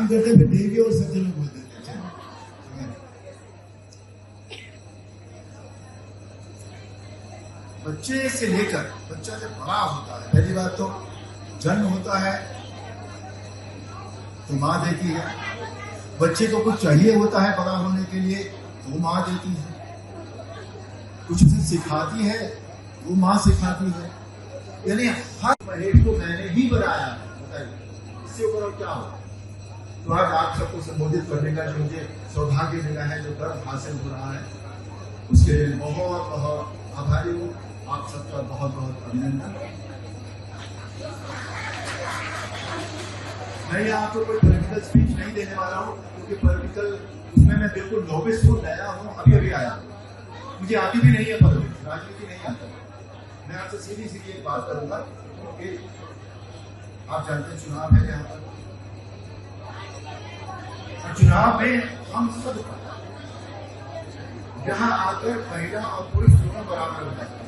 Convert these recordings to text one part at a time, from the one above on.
काम करते हुए देवी और सज्जन लोग बोलते थे। बच्चे से लेकर बच्चा जब बड़ा होता है, पहली बात तो जन्म होता है तो माँ देती है, बच्चे को कुछ चाहिए होता है बड़ा होने के लिए तो माँ देती है, कुछ उसे सिखाती है वो माँ सिखाती है। यानी हर महेश को मैंने ही बनाया है, बताइए इससे ऊपर क्या हो। तो आज आप सबको संबोधित करने का जो मुझे सौभाग्य मिला है, जो गर्व हासिल हो रहा है, उसके लिए बहुत बहुत आभारी हूँ। आप सबका बहुत बहुत अभिनंदन। मैं आपको कोई पॉलिटिकल स्पीच नहीं देने वाला हूँ, क्योंकि पॉलिटिकल उसमें मैं बिल्कुल नोविस हूँ, नया हूँ, अभी आया, मुझे आती भी नहीं है पॉलिटिक्स, राजनीति नहीं आता। मैं आपसे सीधी सीधी एक बात करूंगा कि आप जानते हैं चुनाव है यहाँ पर, और चुनाव में हम सब यहाँ आकर महिला और पुरुष दोनों बराबर हो जाते हैं।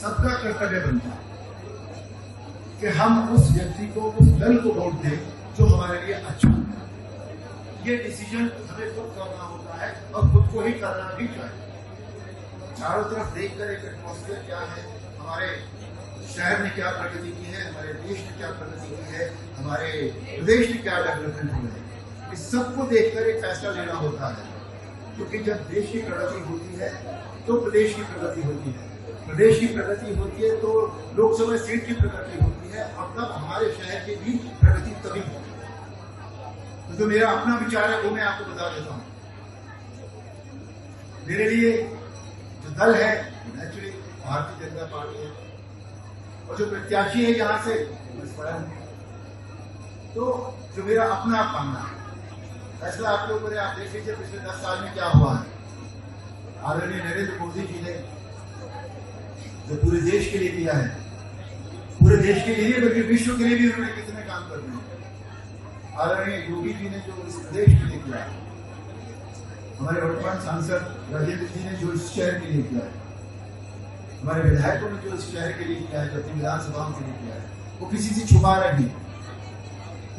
सबका कर्तव्य बनता है कि हम उस व्यक्ति को, उस दल को वोट दें जो हमारे लिए अच्छा है। ये डिसीजन हमें खुद करना होता है और खुद को ही करना भी चाहिए। चारों तरफ देखकर एक एटमॉस्फेयर क्या है, हमारे शहर ने क्या प्रगति की है, हमारे देश ने क्या प्रगति की है, हमारे प्रदेश में क्या डेवलपमेंट हुआ है, इस सबको देखकर एक फैसला लेना होता है। क्योंकि जब देश की प्रगति होती है तो प्रदेश की प्रगति होती है, प्रदेश की प्रगति होती है तो लोकसभा सीट की प्रगति होती है, और तब हमारे शहर की भी प्रगति तभी होती है। तो जो मेरा अपना विचार है वो मैं आपको बता देता हूँ। मेरे लिए जो दल है नेचुरली भारतीय जनता पार्टी है, और जो प्रत्याशी है यहाँ से स्वयं। तो जो मेरा अपना मानना है, फैसला आपके ऊपर है। आप देख लीजिए पिछले 10 साल में क्या हुआ है। आदरणीय नरेंद्र मोदी जी ने जो पूरे देश के लिए किया है, पूरे देश के लिए बल्कि विश्व के लिए भी उन्होंने कितने काम कर दिए। आदरणीय योगी जी ने जो इस प्रदेश के लिए किया है, हमारे वर्तमान सांसद राजेंद्र जी ने जो इस शहर के लिए किया है, हमारे विधायकों ने जो इस शहर के लिए किया है, जो अपनी विधानसभाओं के लिए किया है, वो किसी से छुपा नहीं।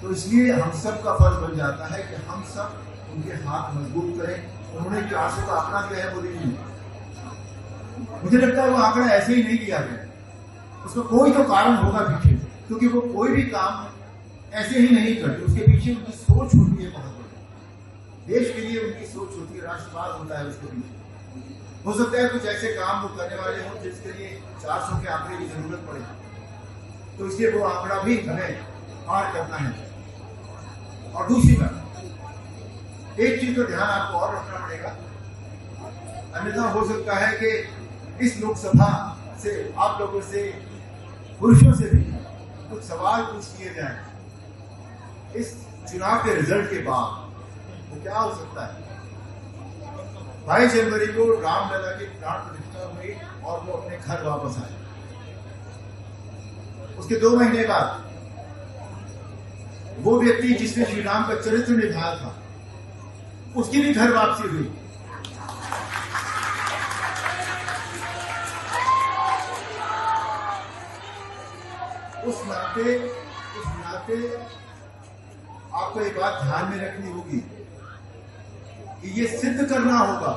तो इसलिए हम सब का फर्ज बन जाता है कि हम सब उनके हाथ मजबूत करें। उन्होंने 400 का आंकड़ा दिया है मोदी जी ने, मुझे लगता है वो आंकड़ा ऐसे ही नहीं दिया गया, उसका कोई तो कारण होगा पीछे, क्योंकि वो कोई भी काम ऐसे ही नहीं करते, उसके पीछे उनकी सोच होती है बहुत बड़ी। देश के लिए उनकी सोच होती है, राष्ट्रवाद होता है उसके पीछे। हो सकता है कुछ ऐसे काम वो करने वाले हों जिसके लिए 400 के आंकड़े की जरूरत पड़े, तो इसलिए वो आंकड़ा भी हमें पार करना है। और दूसरी बात, एक चीज तो ध्यान आपको और रखना पड़ेगा, अन्यथा हो सकता है कि इस लोकसभा से आप लोगों से, पुरुषों से भी कुछ सवाल पूछ किए जाए इस चुनाव के रिजल्ट के बाद। वो क्या हो सकता है, 22 जनवरी को रामलला की प्राण प्रतिष्ठा हुई और वो अपने घर वापस आए। उसके 2 महीने बाद वो व्यक्ति जिसने श्री राम का चरित्र निभाया था, उसकी भी घर वापसी हुई। उस नाते आपको एक बात ध्यान में रखनी होगी कि ये सिद्ध करना होगा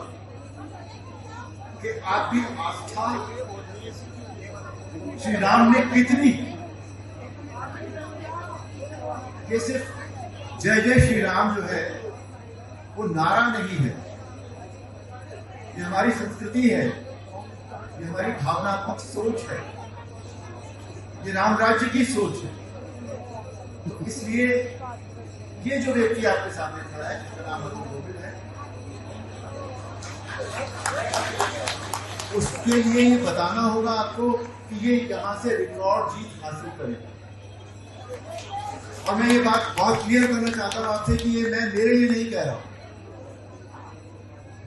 कि आपकी आस्था श्री राम में कितनी। ये सिर्फ जय जय श्री राम जो है वो नारा नहीं है, ये हमारी संस्कृति है, ये हमारी भावनात्मक सोच है, ये राम राज्य की सोच है। तो इसलिए ये जो व्यक्ति आपके सामने खड़ा है, जिसका नाम अरुण गोविल है, उसके लिए ये बताना होगा आपको कि ये यहां से रिकॉर्ड जीत हासिल करेगा। और मैं ये बात बहुत क्लियर करना चाहता हूं आपसे कि ये मैं मेरे लिए नहीं कह रहा हूं,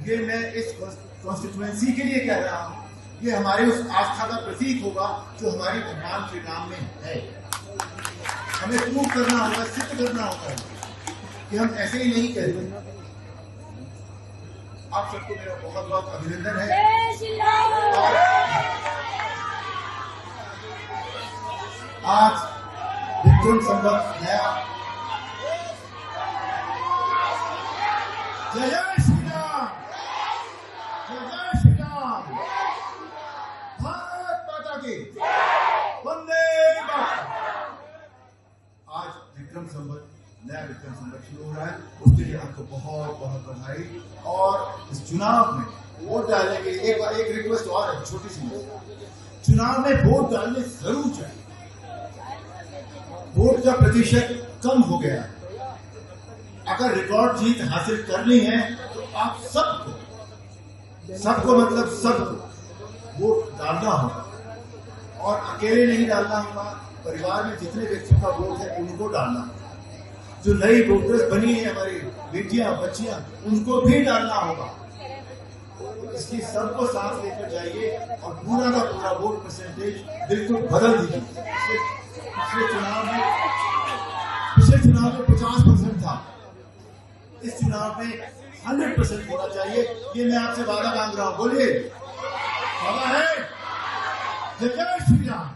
ये मैं इस कॉन्स्टिट्यूएंसी के लिए कह रहा हूं। ये हमारे उस आस्था का प्रतीक होगा जो हमारी भगवान श्री राम में है। हमें प्रूव करना होगा, सिद्ध करना होगा कि हम ऐसे ही नहीं कहते। आप सबको मेरा बहुत बहुत अभिनंदन है। आज विक्रम संवत नया जय जय श्री राम, जय जय श्री राम। भारत माता की वंदे मातरम। आज विक्रम संवत, नया विक्रम संवत शुरू हो रहा है, उसके लिए आपको बहुत बहुत बधाई। और इस चुनाव में वोट डालने के लिए एक रिक्वेस्ट और है, छोटी सी। चुनाव में वोट डालने जरूर चाहिए। वोट का प्रतिशत कम हो गया है। अगर रिकॉर्ड जीत हासिल करनी है तो आप सबको मतलब सबको वोट डालना होगा, और अकेले नहीं डालना होगा। परिवार में जितने व्यक्तियों का वोट है उनको डालना होगा। जो नई वोटर्स बनी है हमारी बेटियां बच्चियां, उनको भी डालना होगा। इसलिए सबको साथ लेकर जाइए और पूरा का पूरा वोट परसेंटेज बिल्कुल बदल दीजिए। पिछले चुनाव में 50% था, इस चुनाव में 100% होना चाहिए। ये मैं आपसे वादा मांग रहा हूं। बोलिए, वादा है। जय जय श्री राम।